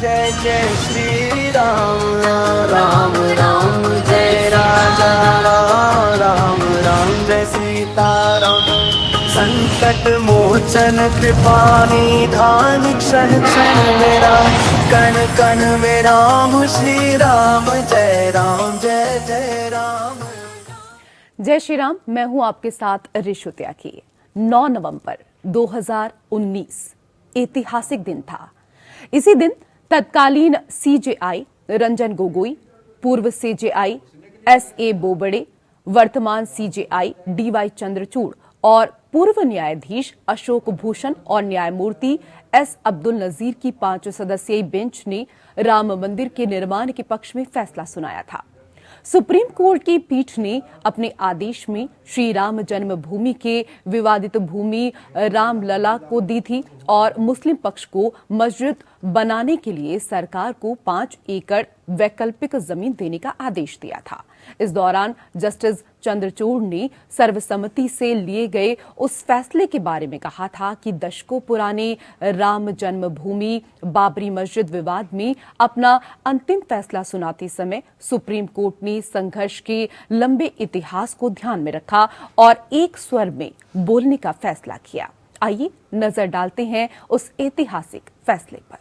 जय जय श्री राम, राम राम जय राजा राम, राम जय सीताराम। संकट मोचन कृपा निधान, क्षण क्षण मेरा कण कण में राम, श्री राम जय राम, जय जय राम। जय श्री राम। मैं हूं आपके साथ ऋषु त्यागी। 9 नवंबर 2019 ऐतिहासिक दिन था। इसी दिन तत्कालीन सीजेआई रंजन गोगोई, पूर्व सीजेआई एसए बोबड़े, वर्तमान सीजेआई डीवाई चंद्रचूड़ और पूर्व न्यायाधीश अशोक भूषण और न्यायमूर्ति एस अब्दुल नजीर की 5 सदस्यीय बेंच ने राम मंदिर के निर्माण के पक्ष में फैसला सुनाया था। सुप्रीम कोर्ट की पीठ ने अपने आदेश में श्री राम जन्मभूमि के विवादित भूमि रामलला को दी थी और मुस्लिम पक्ष को मस्जिद बनाने के लिए सरकार को 5 एकड़ वैकल्पिक जमीन देने का आदेश दिया था। इस दौरान जस्टिस चंद्रचूड़ ने सर्वसम्मति से लिए गए उस फैसले के बारे में कहा था कि दशकों पुराने राम जन्मभूमि बाबरी मस्जिद विवाद में अपना अंतिम फैसला सुनाते समय सुप्रीम कोर्ट ने संघर्ष के लंबे इतिहास को ध्यान में रखा और एक स्वर में बोलने का फैसला किया। आइए नजर डालते हैं उस ऐतिहासिक फैसले पर।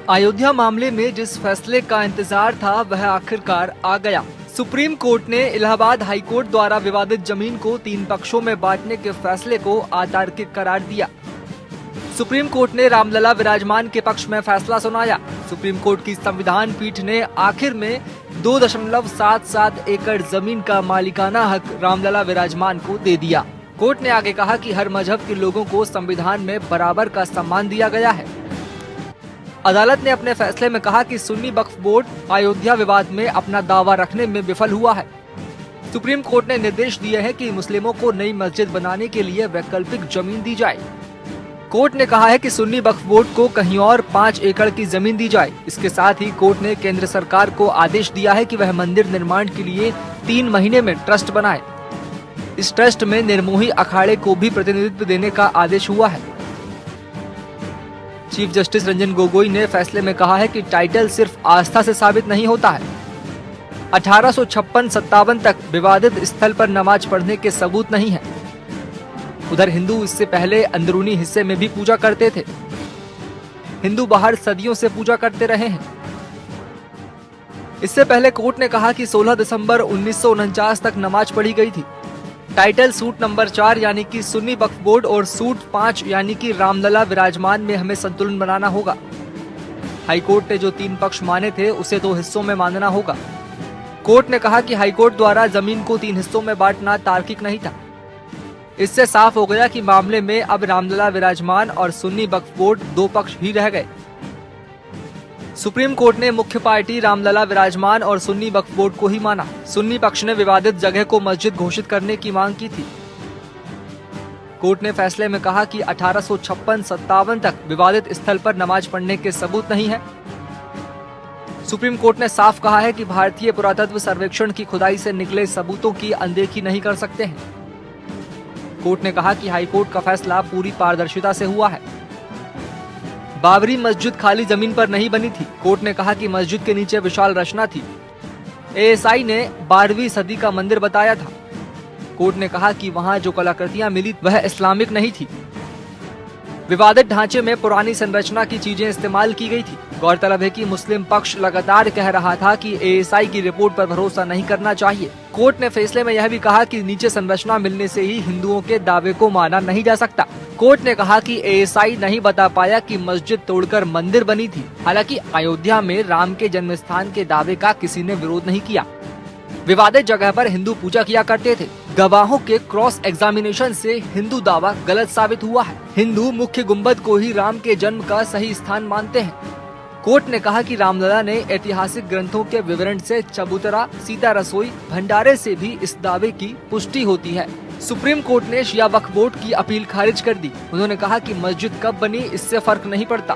अयोध्या मामले में जिस फैसले का इंतजार था वह आखिरकार आ गया। सुप्रीम कोर्ट ने इलाहाबाद हाई कोर्ट द्वारा विवादित जमीन को 3 पक्षों में बांटने के फैसले को अतार्किक करार दिया। सुप्रीम कोर्ट ने रामलला विराजमान के पक्ष में फैसला सुनाया। सुप्रीम कोर्ट की संविधान पीठ ने आखिर में 2.77 एकड़ जमीन का मालिकाना हक रामलला विराजमान को दे दिया। कोर्ट ने आगे कहा कि हर मजहब के लोगों को संविधान में बराबर का सम्मान दिया गया है। अदालत ने अपने फैसले में कहा कि सुन्नी वक्फ बोर्ड अयोध्या विवाद में अपना दावा रखने में विफल हुआ है। सुप्रीम कोर्ट ने निर्देश दिए हैं कि मुस्लिमों को नई मस्जिद बनाने के लिए वैकल्पिक जमीन दी जाए। कोर्ट ने कहा है कि सुन्नी वक्फ बोर्ड को कहीं और 5 एकड़ की जमीन दी जाए। इसके साथ ही कोर्ट ने केंद्र सरकार को आदेश दिया है कि वह मंदिर निर्माण के लिए 3 महीने में ट्रस्ट बनाए। इस ट्रस्ट में निर्मोही अखाड़े को भी प्रतिनिधित्व देने का आदेश हुआ है। चीफ जस्टिस रंजन गोगोई ने फैसले में कहा है कि टाइटल सिर्फ आस्था से साबित नहीं होता है। 1856-57 तक विवादित स्थल पर नमाज पढ़ने के सबूत नहीं है। उधर हिंदू इससे पहले अंदरूनी हिस्से में भी पूजा करते थे। हिंदू बाहर सदियों से पूजा करते रहे हैं। इससे पहले कोर्ट ने कहा कि 16 दिसंबर 1949 तक नमाज पढ़ी गई थी। टाइटल सूट नंबर 4 यानी कि सुन्नी वक्फ बोर्ड और सूट 5 यानी कि रामलला विराजमान में हमें संतुलन बनाना होगा। हाईकोर्ट ने जो 3 पक्ष माने थे उसे 2 हिस्सों में मानना होगा। कोर्ट ने कहा कि हाईकोर्ट द्वारा जमीन को 3 हिस्सों में बांटना तार्किक नहीं था। इससे साफ हो गया कि मामले में अब रामलला विराजमान और सुन्नी वक्फ बोर्ड 2 पक्ष ही रह गए। सुप्रीम कोर्ट ने मुख्य पार्टी रामलला विराजमान और सुन्नी वक्फ बोर्ड को ही माना। सुन्नी पक्ष ने विवादित जगह को मस्जिद घोषित करने की मांग की थी। कोर्ट ने फैसले में कहा कि 1856-57 तक विवादित स्थल पर नमाज पढ़ने के सबूत नहीं है। सुप्रीम कोर्ट ने साफ कहा है कि भारतीय पुरातत्व सर्वेक्षण की खुदाई से निकले सबूतों की अनदेखी नहीं कर सकते हैं। कोर्ट ने कहा कि हाईकोर्ट का फैसला पूरी पारदर्शिता से हुआ है। बाबरी मस्जिद खाली जमीन पर नहीं बनी थी। कोर्ट ने कहा कि मस्जिद के नीचे विशाल रचना थी। एएसआई ने 12वीं सदी का मंदिर बताया था। कोर्ट ने कहा कि वहां जो कलाकृतियां मिली वह इस्लामिक नहीं थी। विवादित ढांचे में पुरानी संरचना की चीजें इस्तेमाल की गई थी। गौरतलब है कि मुस्लिम पक्ष लगातार कह रहा था कि एएसआई की रिपोर्ट पर भरोसा नहीं करना चाहिए। कोर्ट ने फैसले में यह भी कहा कि नीचे संरचना मिलने से ही हिंदुओं के दावे को माना नहीं जा सकता। कोर्ट ने कहा कि एएसआई नहीं बता पाया कि मस्जिद तोड़कर मंदिर बनी थी। हालांकि अयोध्या में राम के जन्म स्थान के दावे का किसी ने विरोध नहीं किया। विवादित जगह पर हिंदू पूजा किया करते थे। गवाहों के क्रॉस एग्जामिनेशन से हिंदू दावा गलत साबित हुआ है। हिंदू मुख्य गुंबद को ही राम के जन्म का सही स्थान मानते हैं। कोर्ट ने कहा कि रामलला ने ऐतिहासिक ग्रंथों के विवरण से चबूतरा, सीता रसोई, भंडारे से भी इस दावे की पुष्टि होती है। सुप्रीम कोर्ट ने शिया वक्फ बोर्ड की अपील खारिज कर दी। उन्होंने कहा कि मस्जिद कब बनी इससे फर्क नहीं पड़ता।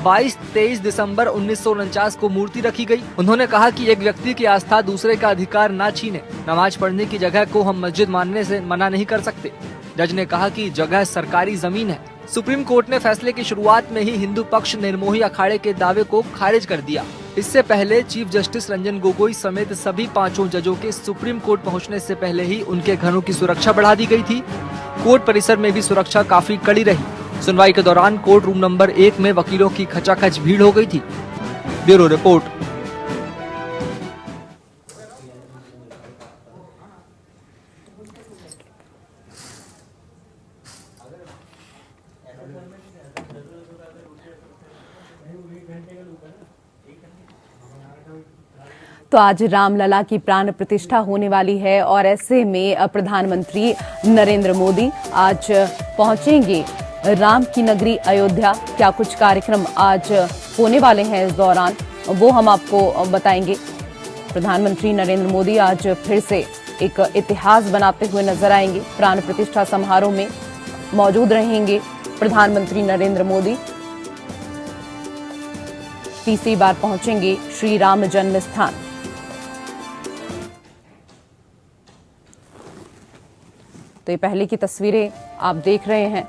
22-23 दिसंबर 1949 को मूर्ति रखी गई। उन्होंने कहा कि एक व्यक्ति की आस्था दूसरे का अधिकार ना छीने। नमाज पढ़ने की जगह को हम मस्जिद मानने से मना नहीं कर सकते। जज ने कहा कि जगह सरकारी जमीन है। सुप्रीम कोर्ट ने फैसले की शुरुआत में ही हिंदू पक्ष निर्मोही अखाड़े के दावे को खारिज कर दिया। इससे पहले चीफ जस्टिस रंजन गोगोई समेत सभी 5 जजों के सुप्रीम कोर्ट पहुंचने से पहले ही उनके घरों की सुरक्षा बढ़ा दी गई थी। कोर्ट परिसर में भी सुरक्षा काफी कड़ी रही। सुनवाई के दौरान कोर्ट रूम नंबर 1 में वकीलों की खचाखच भीड़ हो गई थी। Bureau report. तो आज रामलला की प्राण प्रतिष्ठा होने वाली है और ऐसे में प्रधानमंत्री नरेंद्र मोदी आज पहुंचेंगे राम की नगरी अयोध्या। क्या कुछ कार्यक्रम आज होने वाले हैं इस दौरान, वो हम आपको बताएंगे। प्रधानमंत्री नरेंद्र मोदी आज फिर से एक इतिहास बनाते हुए नजर आएंगे। प्राण प्रतिष्ठा समारोह में मौजूद रहेंगे प्रधानमंत्री नरेंद्र मोदी। तीसरी बार पहुंचेंगे श्री राम जन्म स्थान। तो ये पहले की तस्वीरें आप देख रहे हैं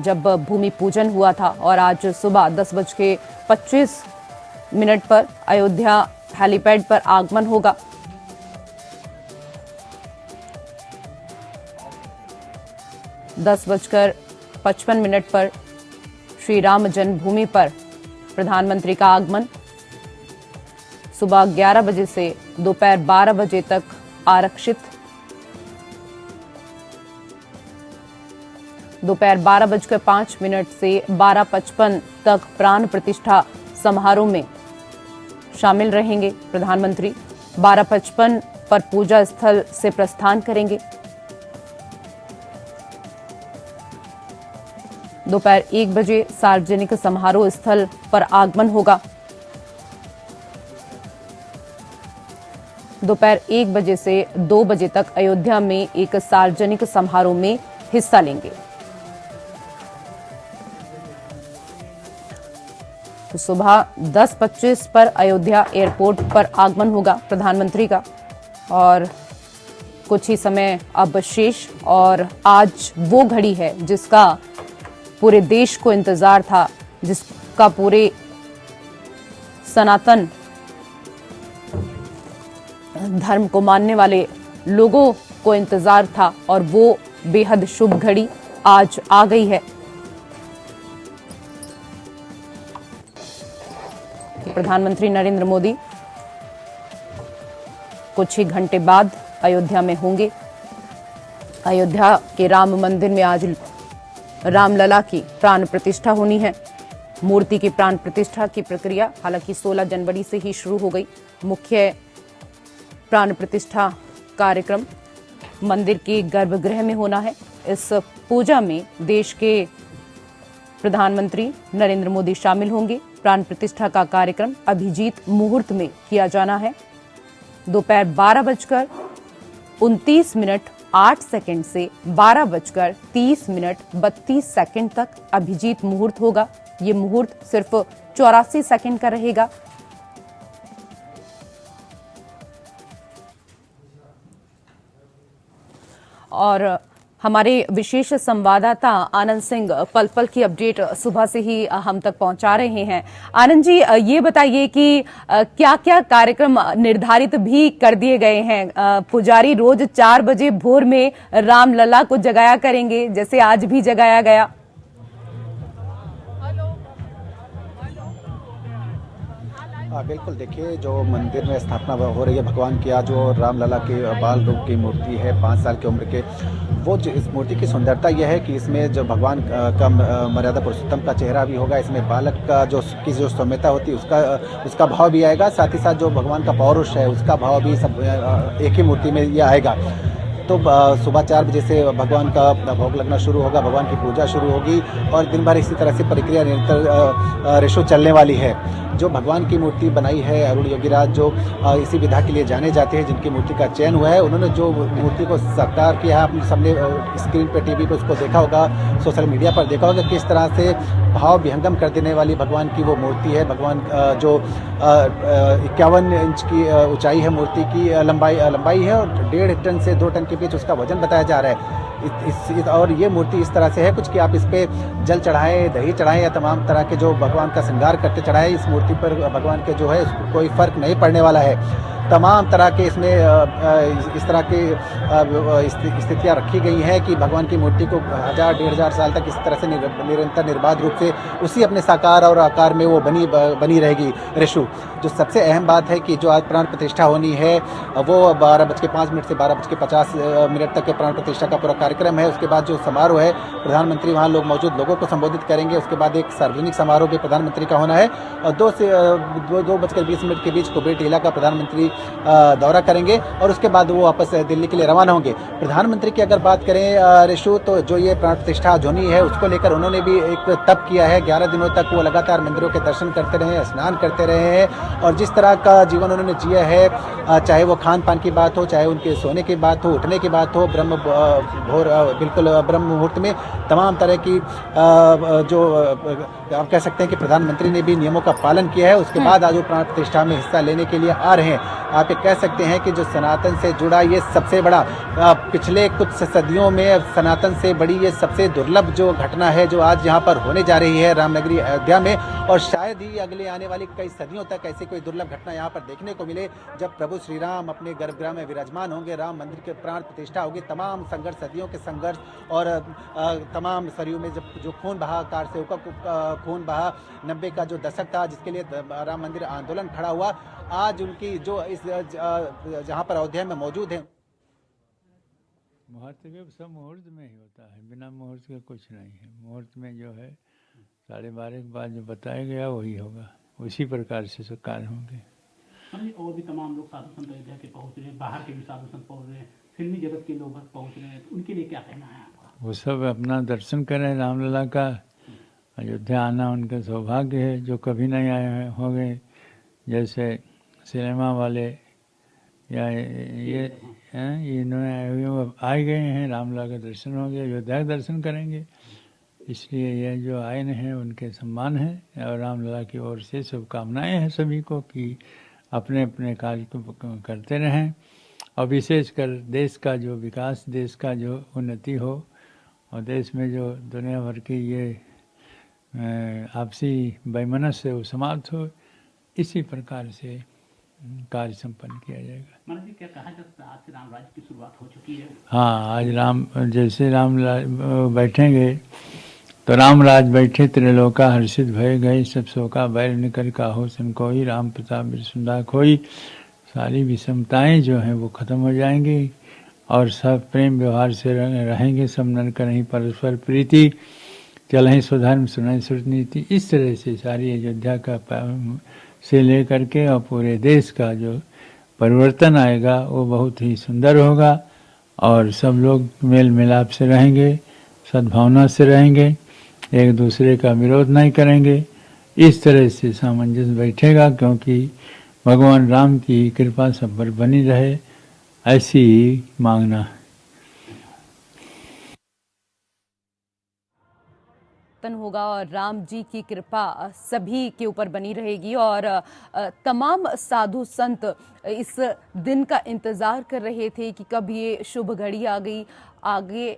जब भूमि पूजन हुआ था और आज सुबह 10:25 पर अयोध्या हेलीपैड पर आगमन होगा। दस 10:55 पर श्री राम जन्मभूमि पर प्रधानमंत्री का आगमन। सुबह 11 बजे से दोपहर 12 बजे तक आरक्षित। दोपहर 12:05 से 12:55 तक प्राण प्रतिष्ठा समारोह में शामिल रहेंगे प्रधानमंत्री। 12:55 पर पूजा स्थल से प्रस्थान करेंगे। दोपहर 1 बजे सार्वजनिक समारोह स्थल पर आगमन होगा। दोपहर 1 बजे से 2 बजे तक अयोध्या में एक सार्वजनिक समारोह में हिस्सा लेंगे। तो सुबह 10:25 पर अयोध्या एयरपोर्ट पर आगमन होगा प्रधानमंत्री का और कुछ ही समय अब शेष। और आज वो घड़ी है जिसका पूरे देश को इंतजार था, जिसका पूरे सनातन धर्म को मानने वाले लोगों को इंतजार था और वो बेहद शुभ घड़ी आज आ गई है। प्रधानमंत्री नरेंद्र मोदी कुछ ही घंटे बाद अयोध्या में होंगे। अयोध्या के राम मंदिर में आज रामलला की प्राण प्रतिष्ठा होनी है। मूर्ति की प्राण प्रतिष्ठा की प्रक्रिया हालांकि 16 जनवरी से ही शुरू हो गई। मुख्य प्राण प्रतिष्ठा कार्यक्रम मंदिर के गर्भगृह में होना है। इस पूजा में देश के प्रधानमंत्री नरेंद्र मोदी शामिल होंगे। प्राण प्रतिष्ठा का कार्यक्रम अभिजीत मुहूर्त में किया जाना है। दोपहर 12:29 से 12:30 तक अभिजीत मुहूर्त होगा। ये मुहूर्त सिर्फ 84 सेकंड का रहेगा। और हमारे विशेष संवाददाता आनंद सिंह पल पल की अपडेट सुबह से ही हम तक पहुंचा रहे हैं। आनंद जी, ये बताइए कि क्या क्या कार्यक्रम निर्धारित भी कर दिए गए हैं। पुजारी रोज 4 बजे भोर में रामलला को जगाया करेंगे, जैसे आज भी जगाया गया। बिल्कुल, देखिए जो मंदिर में स्थापना हो रही है भगवान की, आज जो रामलला के बाल रूप की मूर्ति है 5 साल की उम्र के, वो इस मूर्ति की सुंदरता यह है कि इसमें जो भगवान का मर्यादा पुरुषोत्तम का चेहरा भी होगा। इसमें बालक का जो सौम्यता होती है उसका भाव भी आएगा। साथ ही साथ जो भगवान का पौरुष है उसका भाव भी सब एक ही मूर्ति में ये आएगा। तो सुबह 4 बजे से भगवान का भोग लगना शुरू होगा, भगवान की पूजा शुरू होगी और दिन भर इसी तरह से प्रक्रिया निरंतर रेशो चलने वाली है। जो भगवान की मूर्ति बनाई है अरुण योगीराज, जो इसी विधा के लिए जाने जाते हैं, जिनकी मूर्ति का चयन हुआ है, उन्होंने जो मूर्ति को साकार किया है, आप सबने स्क्रीन पर टीवी पर उसको देखा होगा, सोशल मीडिया पर देखा होगा किस तरह से भाव विहंगम कर देने वाली भगवान की वो मूर्ति है। भगवान जो 51 इंच की ऊंचाई है मूर्ति की, लंबाई है और 1.5 टन से 2 टन के बीच उसका वजन बताया जा रहा है। और ये मूर्ति इस तरह से है कुछ कि आप इस पे जल चढ़ाएं, दही चढ़ाएं या तमाम तरह के जो भगवान का श्रृंगार करते चढ़ाएं, इस मूर्ति पर भगवान के जो है कोई फर्क नहीं पड़ने वाला है। तमाम तरह के इसमें इस तरह की स्थितियाँ रखी गई हैं कि भगवान की मूर्ति को 1000-1500 साल तक इस तरह से निरंतर निर्बाध रूप से उसी अपने साकार और आकार में वो बनी रहेगी। ऋषु, जो सबसे अहम बात है कि जो आज प्राण प्रतिष्ठा होनी है वो 12:05 से 12:50 तक के प्राण प्रतिष्ठा का पूरा कार्यक्रम है। उसके बाद जो समारोह है, प्रधानमंत्री वहाँ मौजूद लोगों को संबोधित करेंगे। उसके बाद एक सार्वजनिक समारोह भी प्रधानमंत्री का होना है और 2:20 के बीच कुबेर टीला का प्रधानमंत्री दौरा करेंगे और उसके बाद वो वापस दिल्ली के लिए रवाना होंगे। प्रधानमंत्री की अगर बात करें ऋषु, तो जो ये प्राण प्रतिष्ठा होनी है उसको लेकर उन्होंने भी एक तप किया है। 11 दिनों तक वो लगातार मंदिरों के दर्शन करते रहे हैं, स्नान करते रहे हैं और जिस तरह का जीवन उन्होंने जिया है, चाहे वो खान पान की बात हो, चाहे उनके सोने की बात हो, उठने की बात हो, बिल्कुल ब्रह्म मुहूर्त में तमाम तरह की जो आप कह सकते हैं कि प्रधानमंत्री ने भी नियमों का पालन किया है। उसके बाद आज वो प्राण प्रतिष्ठा में हिस्सा लेने के लिए आ रहे हैं। आप ये कह सकते हैं कि जो सनातन से जुड़ा ये सबसे बड़ा पिछले कुछ सदियों में सनातन से बड़ी ये सबसे दुर्लभ जो घटना है जो आज यहाँ पर होने जा रही है रामनगरी अयोध्या में, और शायद ही अगले आने वाली कई सदियों तक ऐसी कोई दुर्लभ घटना यहाँ पर देखने को मिले जब प्रभु श्री राम अपने गर्भगृह में विराजमान होंगे, राम मंदिर के प्राण प्रतिष्ठा होगी। तमाम संघर्ष, सदियों के संघर्ष और तमाम सरयू में जब जो खून बहा, कार सेवकों को खून बहा, 90 का जो दशक था जिसके लिए राम मंदिर आंदोलन खड़ा हुआ, आज उनकी जो इस जहाँ पर अयोध्या में मौजूद है। मुहूर्त के सब मुहूर्त में ही होता है, बिना मुहूर्त के कुछ नहीं है। मुहूर्त में जो है 12:30 के बाद जो बताया गया वही होगा, उसी प्रकार से सब कार्य होंगे। और भी तमाम लोग साधु संत अयोध्या के पहुँच रहे हैं, बाहर के भी साधु संत पहुँच रहे हैं, फिल्मी जगत के लोग पहुँच रहे हैं, तो उनके लिए क्या कहना है आपका? वो सब अपना दर्शन करें रामलला का। अयोध्या आना उनका सौभाग्य है जो कभी नहीं आए होंगे, जैसे सिनेमा वाले या ये इन्होंने आ गए हैं, रामलला का दर्शन हो गया, अयोध्या का दर्शन करेंगे। इसलिए ये जो आए हैं उनके सम्मान है और रामलला की ओर से शुभकामनाएं हैं सभी को कि अपने अपने कार्य को करते रहें और विशेषकर देश का जो विकास, देश का जो उन्नति हो और देश में जो दुनिया भर की ये आपसी वैमनस्य वो समाप्त हो, इसी प्रकार से कार्य संपन्न किया जाएगा। महाराज जी, क्या कहा जाता है आज से राम राज्य की शुरुआत हो चुकी है? हाँ, आज जैसे राम बैठेंगे तो राम राज बैठे त्रिलोका हर्षित भय गए, सब शोका बैल निकल का हो सन कोई, राम प्रताप बिरसुंदा कोई। सारी विषमताएं जो हैं वो खत्म हो जाएंगी और सब प्रेम व्यवहार से रहेंगे। सब नर करहीं परस्पर प्रीति, चलहीं स्वधर्म सुनहि श्रुत नीति। इस तरह से सारी अयोध्या का से लेकर के और पूरे देश का जो परिवर्तन आएगा वो बहुत ही सुंदर होगा और सब लोग मेल मिलाप से रहेंगे, सद्भावना से रहेंगे, एक दूसरे का विरोध नहीं करेंगे। इस तरह से सामंजस्य बैठेगा क्योंकि भगवान राम की कृपा सब पर बनी रहे, ऐसी ही मांगना। होगा और राम जी की कृपा सभी के ऊपर बनी रहेगी और तमाम साधु संत इस दिन का इंतजार कर रहे थे कि कब ये शुभ घड़ी आगे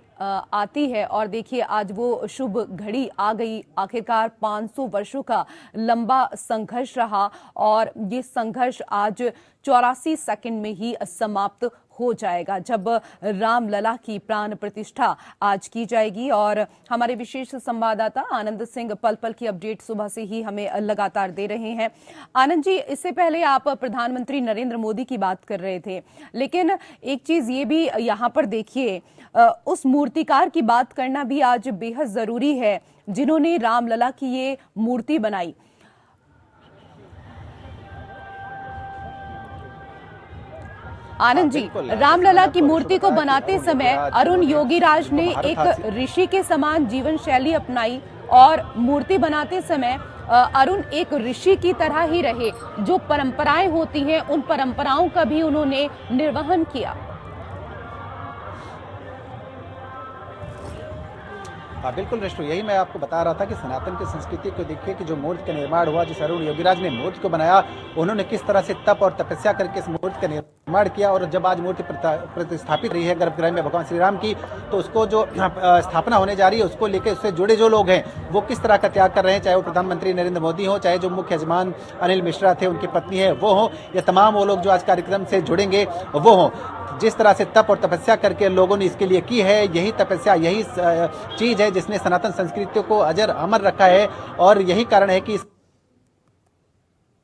आती है और देखिए आज वो शुभ घड़ी आ गई। आखिरकार 500 वर्षों का लंबा संघर्ष रहा और ये संघर्ष आज 84 सेकंड में ही समाप्त हो जाएगा जब रामलला की प्राण प्रतिष्ठा आज की जाएगी। और हमारे विशेष संवाददाता आनंद सिंह पल पल की अपडेट सुबह से ही हमें लगातार दे रहे हैं। आनंद जी, इससे पहले आप प्रधानमंत्री नरेंद्र मोदी की बात कर रहे थे, लेकिन एक चीज ये भी यहाँ पर देखिए, उस मूर्तिकार की बात करना भी आज बेहद जरूरी है जिन्होंने रामलला की ये मूर्ति बनाई। आनंद जी, रामलला की मूर्ति को बनाते समय अरुण योगीराज ने एक ऋषि के समान जीवन शैली अपनाई और मूर्ति बनाते समय अरुण एक ऋषि की तरह ही रहे। जो परंपराएं होती हैं उन परंपराओं का भी उन्होंने निर्वहन किया। बिल्कुल रेस्टो, यही मैं आपको बता रहा था कि सनातन की संस्कृति को देखिए कि जो मूर्ति का निर्माण हुआ, जिस अरुण योगीराज ने मूर्ति को बनाया, उन्होंने किस तरह से तप और तपस्या करके इस मूर्ति का निर्माण किया। और जब आज मूर्ति प्रतिस्थापित रही है गर्भगृह में भगवान श्री राम की, तो उसको जो स्थापना होने जा रही है उसको लेकर उससे जुड़े जो लोग हैं वो किस तरह का त्याग कर रहे हैं, चाहे वो प्रधानमंत्री नरेंद्र मोदी हो, चाहे जो मुख्य यजमान अनिल मिश्रा थे, उनकी पत्नी है वो हो, या तमाम वो लोग जो आज कार्यक्रम से जुड़ेंगे वो हो। जिस तरह से तप और तपस्या करके लोगों ने इसके लिए की है, यही तपस्या, यही चीज है जिसने सनातन संस्कृति को अजर अमर रखा है। और यही कारण है कि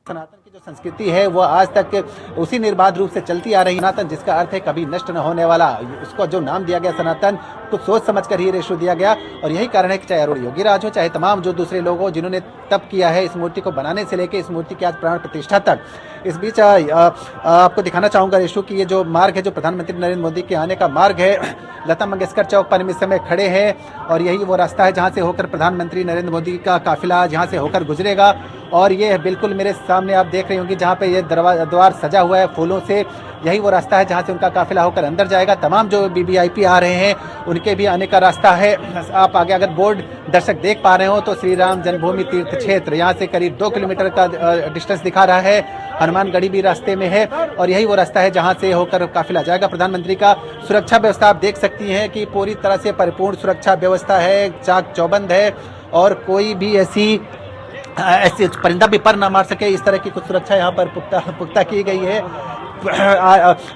सनातन की जो संस्कृति है वो आज तक उसी निर्बाध रूप से चलती आ रही। सनातन जिसका अर्थ है कभी नष्ट न होने वाला, उसको जो नाम दिया गया सनातन, कुछ सोच समझ कर ही रेशो दिया गया। और यही कारण है कि चाहे अरुण योगीराज हो, चाहे तमाम जो दूसरे लोग हो जिन्होंने तप किया है इस मूर्ति को बनाने से लेकर इस मूर्ति की आज प्राण प्रतिष्ठा तक। इस बीच आपको दिखाना चाहूंगा रेशो की ये जो मार्ग है, जो प्रधानमंत्री नरेंद्र मोदी के आने का मार्ग है, लता मंगेशकर चौक पर हम इस समय खड़े हैं और यही वो रास्ता है जहां से होकर प्रधानमंत्री नरेंद्र मोदी का काफिला जहां से होकर गुजरेगा। और ये बिल्कुल मेरे सामने आप देख रही होंगी जहां पे ये द्वार सजा हुआ है फूलों से, यही वो रास्ता है जहां से उनका काफिला होकर अंदर जाएगा। तमाम जो वीवीआईपी आ रहे हैं उनके भी आने का रास्ता है। आप आगे अगर बोर्ड दर्शक देख पा रहे हो तो श्री राम जन्मभूमि तीर्थ क्षेत्र, यहाँ से करीब 2 किलोमीटर का डिस्टेंस दिखा रहा है। हनुमानगढ़ी भी रास्ते में है और यही वो रास्ता है जहां से होकर काफिला जाएगा प्रधानमंत्री का। सुरक्षा व्यवस्था आप देख सकती हैं कि पूरी तरह से परिपूर्ण सुरक्षा व्यवस्था है, चाक चौबंद है और कोई भी ऐसे परिंदा भी पर ना मार सके, इस तरह की कुछ सुरक्षा यहाँ पर पुख्ता की गई है।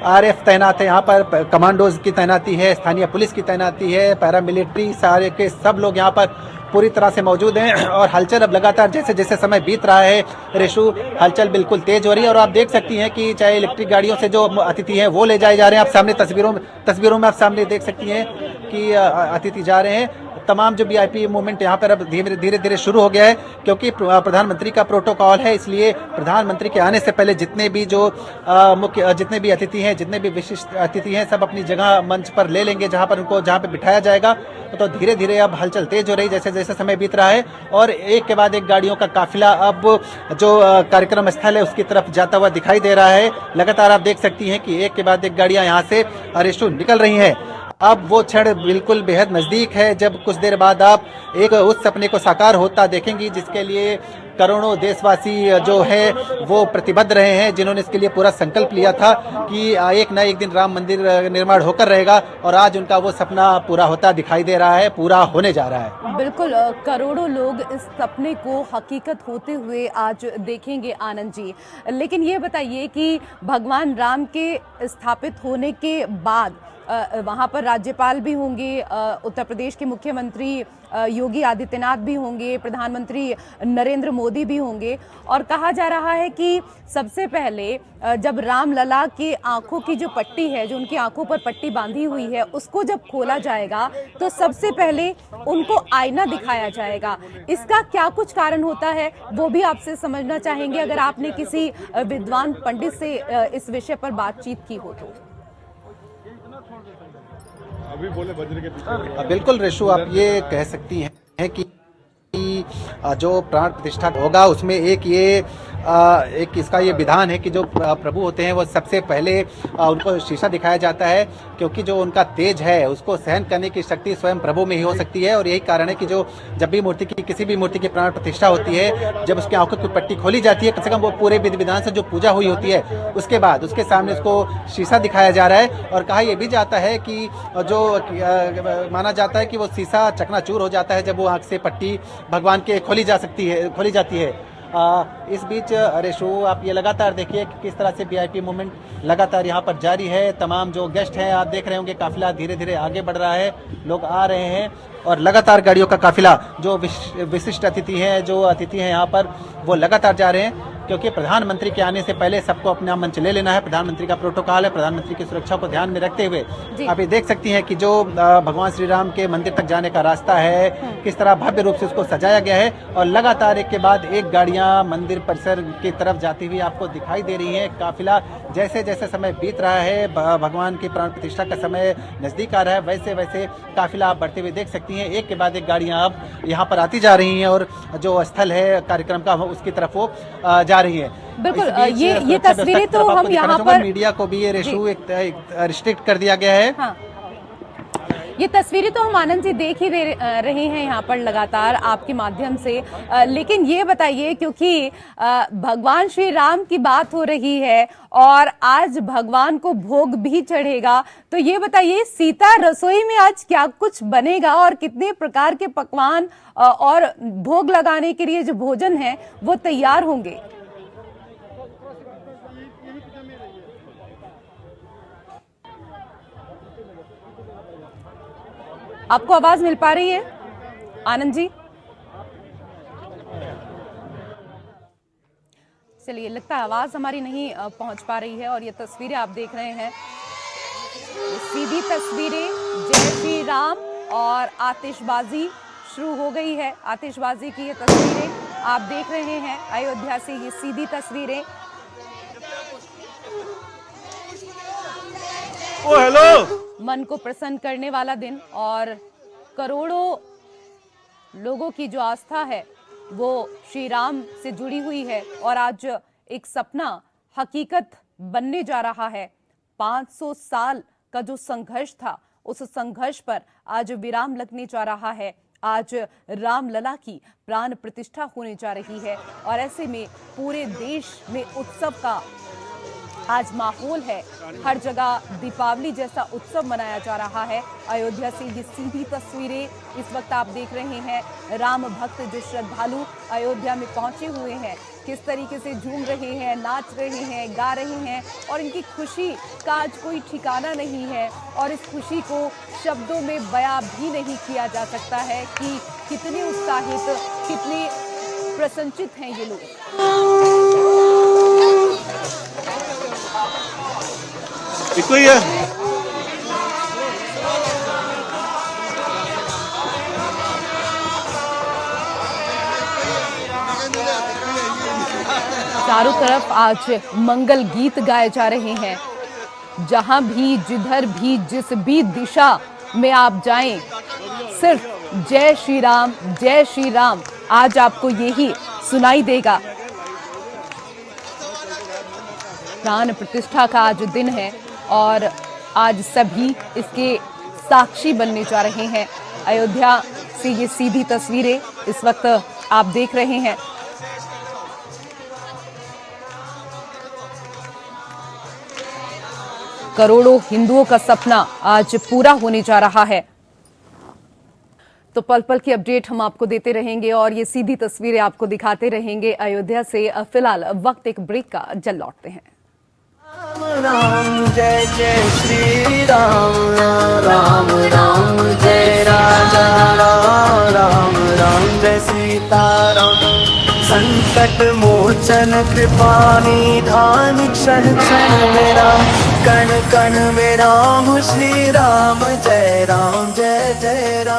आरएफ तैनात है यहाँ पर, कमांडोज की तैनाती है, स्थानीय पुलिस की तैनाती है, पैरामिलिट्री, सारे के सब लोग यहाँ पर पूरी तरह से मौजूद हैं। और हलचल अब लगातार जैसे जैसे समय बीत रहा है रेशु, हलचल बिल्कुल तेज हो रही है। और आप देख सकती हैं कि चाहे इलेक्ट्रिक गाड़ियों से जो अतिथि हैं वो ले जाए जा रहे हैं। आप सामने तस्वीरों में आप सामने देख सकती हैं कि अतिथि जा रहे हैं। तमाम जो वीआईपी मूवमेंट यहाँ पर अब धीरे धीरे शुरू हो गया है, क्योंकि प्रधानमंत्री का प्रोटोकॉल है, इसलिए प्रधानमंत्री के आने से पहले जितने भी जितने भी अतिथि हैं, जितने भी विशिष्ट अतिथि हैं, सब अपनी जगह मंच पर ले लेंगे जहाँ पे बिठाया जाएगा। तो धीरे धीरे अब हलचल तेज हो रही जैसे जैसे समय बीत रहा है और एक के बाद एक गाड़ियों का काफिला अब जो कार्यक्रम स्थल है उसकी तरफ जाता हुआ दिखाई दे रहा है। लगातार आप देख सकती हैं कि एक के बाद एक गाड़ियां यहाँ से रेशु निकल रही हैं। अब वो क्षण बिल्कुल बेहद नजदीक है जब कुछ देर बाद आप एक उस सपने को साकार होता देखेंगी जिसके लिए करोड़ों देशवासी जो है वो प्रतिबद्ध रहे हैं, जिन्होंने इसके लिए पूरा संकल्प लिया था कि एक न एक दिन राम मंदिर निर्माण होकर रहेगा। और आज उनका वो सपना पूरा होता दिखाई दे रहा है, पूरा होने जा रहा है। बिल्कुल, करोड़ों लोग इस सपने को हकीकत होते हुए आज देखेंगे आनंद जी। लेकिन ये बताइए कि भगवान राम के स्थापित होने के बाद वहाँ पर राज्यपाल भी होंगे, उत्तर प्रदेश के मुख्यमंत्री योगी आदित्यनाथ भी होंगे, प्रधानमंत्री नरेंद्र मोदी भी होंगे और कहा जा रहा है कि सबसे पहले जब रामलला की आंखों की जो पट्टी है, जो उनकी आंखों पर पट्टी बांधी हुई है, उसको जब खोला जाएगा तो सबसे पहले उनको आईना दिखाया जाएगा। इसका क्या कुछ कारण होता है वो भी आपसे समझना चाहेंगे, अगर आपने किसी विद्वान पंडित से इस विषय पर बातचीत की हो तो। अभी बोले बजरे के पीछे। बिल्कुल रेशु, आप ये कह सकती हैं कि जो प्राण प्रतिष्ठा होगा उसमें एक इसका ये विधान है कि जो प्रभु होते हैं वो सबसे पहले उनको शीशा दिखाया जाता है, क्योंकि जो उनका तेज है उसको सहन करने की शक्ति स्वयं प्रभु में ही हो सकती है। और यही कारण है कि जो जब भी किसी भी मूर्ति की प्राण प्रतिष्ठा होती है, जब उसकी आंखों की पट्टी खोली जाती है, कम से कम वो पूरे विधि विधान से जो पूजा हुई होती है उसके बाद उसके सामने उसको शीशा दिखाया जा रहा है। और कहा यह भी जाता है कि जो माना जाता है कि वो शीशा चकनाचूर हो जाता है जब वो आंख से पट्टी भगवान के खोली जाती है। इस बीच रेशु, आप ये लगातार देखिए कि किस तरह से वीआईपी मूवमेंट लगातार यहाँ पर जारी है। तमाम जो गेस्ट हैं आप देख रहे होंगे, काफिला धीरे धीरे आगे बढ़ रहा है, लोग आ रहे हैं और लगातार गाड़ियों का काफिला, जो विशिष्ट अतिथि हैं, जो अतिथि हैं यहाँ पर, वो लगातार जा रहे हैं, क्योंकि प्रधानमंत्री के आने से पहले सबको अपना मंच ले लेना है। प्रधानमंत्री का प्रोटोकॉल है, प्रधानमंत्री की सुरक्षा को ध्यान में रखते हुए आप ये देख सकती हैं कि जो भगवान श्री राम के मंदिर तक जाने का रास्ता है, किस तरह भव्य रूप से उसको सजाया गया है और लगातार एक के बाद एक गाड़ियां मंदिर परिसर की तरफ जाती हुई आपको दिखाई दे रही है। काफिला जैसे जैसे समय बीत रहा है, भगवान की प्राण प्रतिष्ठा का समय नजदीक आ रहा है, वैसे वैसे काफिला आप बढ़ते हुए देख सकती हैं। एक के बाद एक गाड़ियां अब यहाँ पर आती जा रही हैं और जो स्थल है कार्यक्रम का उसकी तरफ वो जा रही है। बिल्कुल, ये तस्वीरें तो हम यहाँ पर मीडिया को भी ये रेशु एक रिस्ट्रिक्ट कर दिया गया है। हाँ। ये तस्वीरें तो हम आनंद जी देख ही रहे हैं यहाँ पर लगातार आपके माध्यम से, लेकिन ये बताइए, क्योंकि भगवान श्री राम की बात हो रही है और आज भगवान को भोग भी चढ़ेगा, तो ये बताइए सीता रसोई में आज क्या कुछ बनेगा और कितने प्रकार के पकवान और भोग लगाने के लिए जो भोजन है वो तैयार होंगे? आपको आवाज मिल पा रही है आनंद जी? चलिए, लगता है आवाज हमारी नहीं पहुंच पा रही है। और ये तस्वीरें आप देख रहे हैं, सीधी तस्वीरें, जय श्री राम और आतिशबाजी शुरू हो गई है। आतिशबाजी की ये तस्वीरें आप देख रहे हैं अयोध्या से, ये सीधी तस्वीरें। ओ हेलो, मन को प्रसन्न करने वाला दिन और करोड़ों लोगों की जो आस्था है वो श्री राम से जुड़ी हुई है और आज एक सपना हकीकत बनने जा रहा है। 500 साल का जो संघर्ष था, उस संघर्ष पर आज विराम लगने जा रहा है। आज रामलला की प्राण प्रतिष्ठा होने जा रही है और ऐसे में पूरे देश में उत्सव का आज माहौल है। हर जगह दीपावली जैसा उत्सव मनाया जा रहा है। अयोध्या से ये सीधी तस्वीरें इस वक्त आप देख रहे हैं। राम भक्त जो श्रद्धालु अयोध्या में पहुंचे हुए हैं, किस तरीके से झूम रहे हैं, नाच रहे हैं, गा रहे हैं और इनकी खुशी का आज कोई ठिकाना नहीं है और इस खुशी को शब्दों में बयां भी नहीं किया जा सकता है कि कितने उत्साहित, कितने प्रसन्नचित हैं ये लोग। इसको ही है। चारों तरफ आज मंगल गीत गाए जा रहे हैं। जहां भी, जिधर भी, जिस भी दिशा में आप जाएं, सिर्फ जय श्री राम, जय श्री राम आज आपको यही सुनाई देगा। प्राण प्रतिष्ठा का आज दिन है और आज सभी इसके साक्षी बनने जा रहे हैं। अयोध्या से ये सीधी तस्वीरें इस वक्त आप देख रहे हैं। करोड़ों हिंदुओं का सपना आज पूरा होने जा रहा है। तो पल पल की अपडेट हम आपको देते रहेंगे और ये सीधी तस्वीरें आपको दिखाते रहेंगे अयोध्या से। फिलहाल वक्त एक ब्रेक का, जल लौटते हैं। राम राम जय जय श्री राम, राम राम जय राजा राम, राम राम जय सीताराम। संकट मोचन कृपा निधान, क्षण क्षण मेरा, कण कण में राम श्री राम। जय राम जय जय राम।